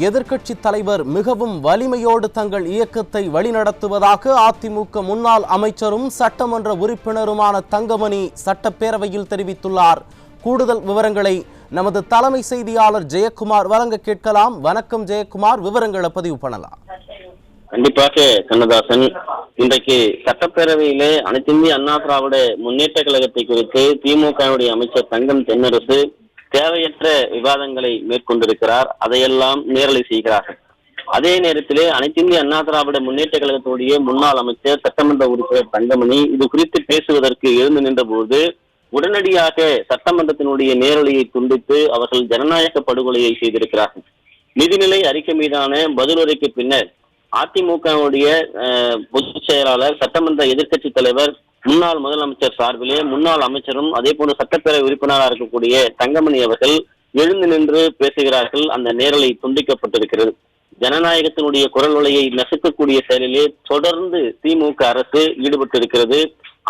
எதிர்க்கட்சி தலைவர் மிகவும் வலிமையோடு தங்கள் இயக்கத்தை வழிநடத்துவதாக அதிமுக முன்னாள் அமைச்சரும் சட்டமன்ற உறுப்பினருமான தங்கமணி சட்டப்பேரவையில் தெரிவித்துள்ளார். கூடுதல் விவரங்களை நமது தலைமை செய்தியாளர் ஜெயக்குமார் வழங்க கேட்கலாம். வணக்கம் ஜெயக்குமார், விவரங்களை பதிவு பண்ணலாம். கண்டிப்பாக கண்ணதாசன், இன்றைக்கு சட்டப்பேரவையிலே அனைத்து இந்திய அண்ணா திராவிட முன்னேற்ற கழகத்தை குறித்து திமுகவுடைய அமைச்சர் தங்கம் தென்னரசு தேவையற்ற விவாதங்களை மேற்கொண்டிருக்கிறார். அதையெல்லாம் நேரலை செய்கிறார்கள். அதே நேரத்திலே அனைத்து இந்திய அண்ணா திராவிட முன்னேற்ற கழகத்துடைய முன்னாள் அமைச்சர் சட்டமன்ற உறுப்பினர் தங்கமணி இது குறித்து பேசுவதற்கு எழுந்து நின்ற போது உடனடியாக சட்டமன்றத்தினுடைய நேரலையை துண்டித்து அவர்கள் ஜனநாயக படுகொலையை செய்திருக்கிறார்கள். நிதிநிலை அறிக்கை மீதான பதிலுரைக்கு பின்னர் அதிமுகவுடைய பொதுச் செயலாளர் சட்டமன்ற எதிர்க்கட்சி தலைவர் முன்னாள் முதலமைச்சர் சார்பிலே முன்னாள் அமைச்சரும் அதே போன்று சட்டப்பேரவை உறுப்பினராக இருக்கக்கூடிய தங்கமணி அவர்கள் எழுந்து நின்று பேசுகிறார்கள். அந்த நேரலை துண்டிக்கப்பட்டிருக்கிறது. ஜனநாயகத்தினுடைய குரல் வலையை நசுக்கக்கூடிய செயலிலே தொடர்ந்து திமுக அரசு ஈடுபட்டிருக்கிறது.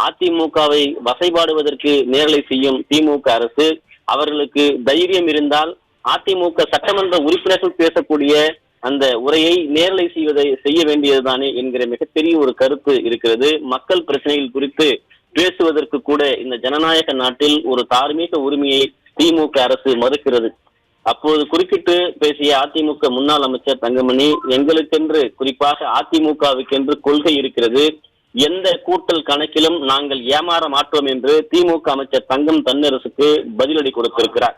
அதிமுகவை வசைபாடுவதற்கு நேரலை செய்யும் திமுக அரசு அவர்களுக்கு தைரியம் இருந்தால் அதிமுக சட்டமன்ற உறுப்பினர்கள் பேசக்கூடிய அந்த உரையை நேரலை செய்ய வேண்டியதுதானே என்கிற மிகப்பெரிய ஒரு கருத்து இருக்கிறது. மக்கள் பிரச்சனைகள் குறித்து பேசுவதற்கு கூட இந்த ஜனநாயக நாட்டில் ஒரு தார்மீக உரிமையை திமுக அரசு மறுக்கிறது. அப்போது குறுக்கிட்டு பேசிய அதிமுக முன்னாள் அமைச்சர் தங்கமணி, எங்களுக்கென்று குறிப்பாக அதிமுகவுக்கென்று கொள்கை இருக்கிறது, எந்த கூட்டல் கணக்கிலும் நாங்கள் ஏமாற மாட்டோம் என்று திமுக அமைச்சர் தங்கம் தென்னரசுக்கு பதிலடி கொடுத்திருக்கிறார்.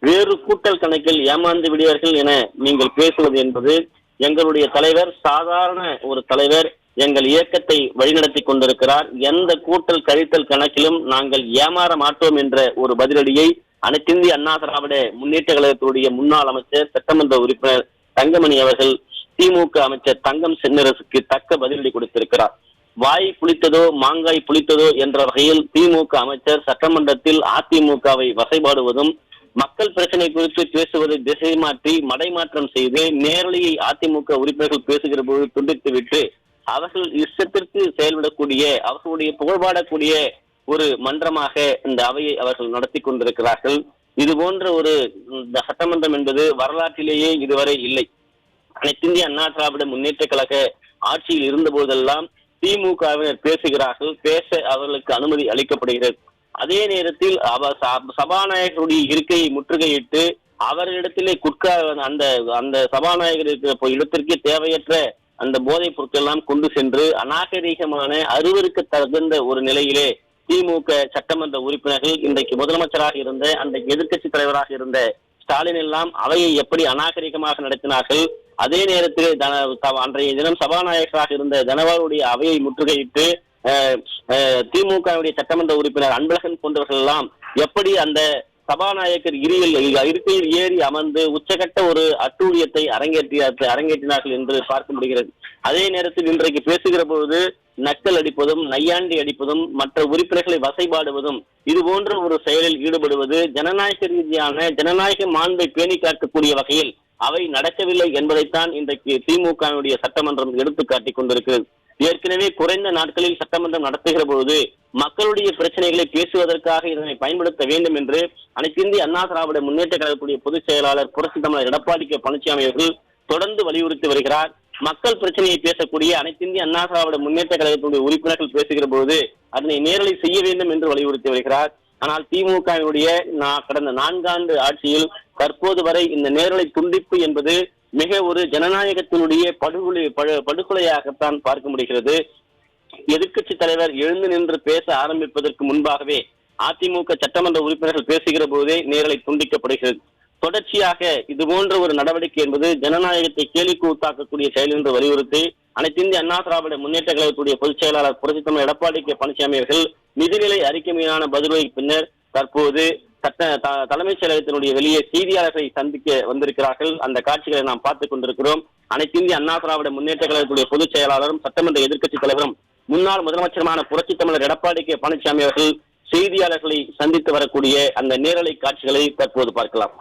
வேறு கூட்டல் கணக்கில் ஏமாந்து விடுவார்கள் என நீங்கள் பேசுவது என்பது, எங்களுடைய தலைவர் சாதாரண ஒரு தலைவர் எங்கள் இயக்கத்தை வழிநடத்தி கொண்டிருக்கிறார், எந்த கூட்டல் கழித்தல் கணக்கிலும் நாங்கள் ஏமாற மாட்டோம் என்ற ஒரு பதிலடியை அனைத்திந்திய அண்ணா திராவிட முன்னேற்ற கழகத்துடைய முன்னாள் அமைச்சர் சட்டமன்ற உறுப்பினர் தங்கமணி அவர்கள் திமுக அமைச்சர் தங்கம் தென்னரசுக்கு தக்க பதிலடி கொடுத்திருக்கிறார். வாய் புளித்ததோ மாங்காய் புளித்ததோ என்ற வகையில் திமுக அமைச்சர் சட்டமன்றத்தில் அதிமுகவை வசைபாடுவதும் மக்கள் பிரச்சனை குறித்து பேசுவதை திசை மாற்றி மடைமாற்றம் செய்து நேரலையை அதிமுக உறுப்பினர்கள் பேசுகிற போது துண்டித்துவிட்டு அவர்கள் இஷ்டத்திற்கு செயல்படக்கூடிய அவர்களுடைய புகழ்பாடக்கூடிய ஒரு மன்றமாக இந்த அவையை அவர்கள் நடத்தி கொண்டிருக்கிறார்கள். இது போன்ற ஒரு சட்டமன்றம் என்பது வரலாற்றிலேயே இதுவரை இல்லை. அனைத்திந்திய அண்ணா திராவிட முன்னேற்ற கழக ஆட்சியில் இருந்த போதெல்லாம் திமுகவினர் பேசுகிறார்கள், பேச அவர்களுக்கு அனுமதி அளிக்கப்படுகிறது. அதே நேரத்தில் சபாநாயகருடைய இருக்கையை முற்றுகையிட்டு அவர்களிடத்திலே அந்த சபாநாயகர் இருக்கிற இடத்திற்கு தேவையற்ற அந்த போதைப் பொருட்கள் எல்லாம் கொண்டு சென்று அநாகரீகமான அருவருக்கு தகுந்த ஒரு நிலையிலே திமுக சட்டமன்ற உறுப்பினர்கள் இன்றைக்கு முதலமைச்சராக இருந்த அந்த எதிர்க்கட்சி தலைவராக இருந்த ஸ்டாலின் எல்லாம் அவையை எப்படி அநாகரிகமாக நடத்தினார்கள். அதே நேரத்தில் அன்றைய தினம் சபாநாயகராக இருந்த தனவாருடைய அவையை முற்றுகையிட்டு திமுகவுடைய சட்டமன்ற உறுப்பினர் அன்பழகன் போன்றவர்கள் எல்லாம் எப்படி அந்த சபாநாயகர் இருக்கையில் ஏறி அமர்ந்து உச்சகட்ட ஒரு அட்டூழியத்தை அரங்கேற்றினார்கள் என்று பார்க்க முடிகிறது. அதே நேரத்தில் இன்றைக்கு பேசுகிற பொழுது நக்கல் அடிப்பதும் நையாண்டி அடிப்பதும் மற்ற உறுப்பினர்களை வசைபாடுவதும் இது போன்ற ஒரு செயலில் ஈடுபடுவது ஜனநாயக ரீதியான ஜனநாயக மாண்பை பேணி காக்கக்கூடிய வகையில் அவை நடக்கவில்லை என்பதைத்தான் இன்றைக்கு திமுகவுடைய சட்டமன்றம் எடுத்து காட்டிக் கொண்டிருக்கிறது. ஏற்கனவே குறைந்த நாட்களில் சட்டமன்றம் நடத்துகிற பொழுது மக்களுடைய பிரச்சனைகளை பேசுவதற்காக இதனை பயன்படுத்த வேண்டும் என்று அனைத்து இந்திய அண்ணா திராவிட முன்னேற்ற கழகத்துடைய பொதுச் செயலாளர் புரட்சி தமிழர் எடப்பாடி கே பழனிசாமி அவர்கள் தொடர்ந்து வலியுறுத்தி வருகிறார். மக்கள் பிரச்சனையை பேசக்கூடிய அனைத்து இந்திய அண்ணா திராவிட முன்னேற்ற கழகத்துடைய உறுப்பினர்கள் பேசுகிற போது அதனை நேரலை செய்ய வேண்டும் என்று வலியுறுத்தி வருகிறார். ஆனால் திமுகவினுடைய கடந்த 4 ஆண்டு ஆட்சியில் தற்போது வரை இந்த நேரலை துண்டிப்பு என்பது மிக ஒரு ஜனநாயகத்தினுடைய படுகொலையாகத்தான் பார்க்க முடிகிறது. எதிர்க்கட்சி தலைவர் எழுந்து நின்று பேச ஆரம்பிப்பதற்கு முன்பாகவே அதிமுக சட்டமன்ற உறுப்பினர்கள் பேசுகிற போதே நேரலை துண்டிக்கப்படுகிறது. தொடர்ச்சியாக இது போன்ற ஒரு நடவடிக்கை என்பது ஜனநாயகத்தை கேலிக்கூத்தாக்கக்கூடிய செயல் என்று வலியுறுத்தி அனைத்து இந்திய அண்ணா திராவிட முன்னேற்ற கழகத்துடைய பொதுச் செயலாளர் புரட்சி தமிழர் எடப்பாடி கே பழனிசாமி அவர்கள் நிதிநிலை அறிக்கை மீதான பதிலுரைக்கு பின்னர் தற்போது தலைமைச் செயலகத்தினுடைய வெளியே செய்தியாளர்களை சந்திக்க வந்திருக்கிறார்கள். அந்த காட்சிகளை நாம் பார்த்துக் கொண்டிருக்கிறோம். அனைத்து இந்திய அண்ணா திராவிட முன்னேற்ற கழகத்துடைய பொதுச் செயலாளரும் சட்டமன்ற எதிர்க்கட்சி தலைவரும் முன்னாள் முதலமைச்சருமான புரட்சி தமிழர் எடப்பாடி கே பழனிசாமி அவர்கள் செய்தியாளர்களை சந்தித்து வரக்கூடிய அந்த நேரலை காட்சிகளை தற்போது பார்க்கலாம்.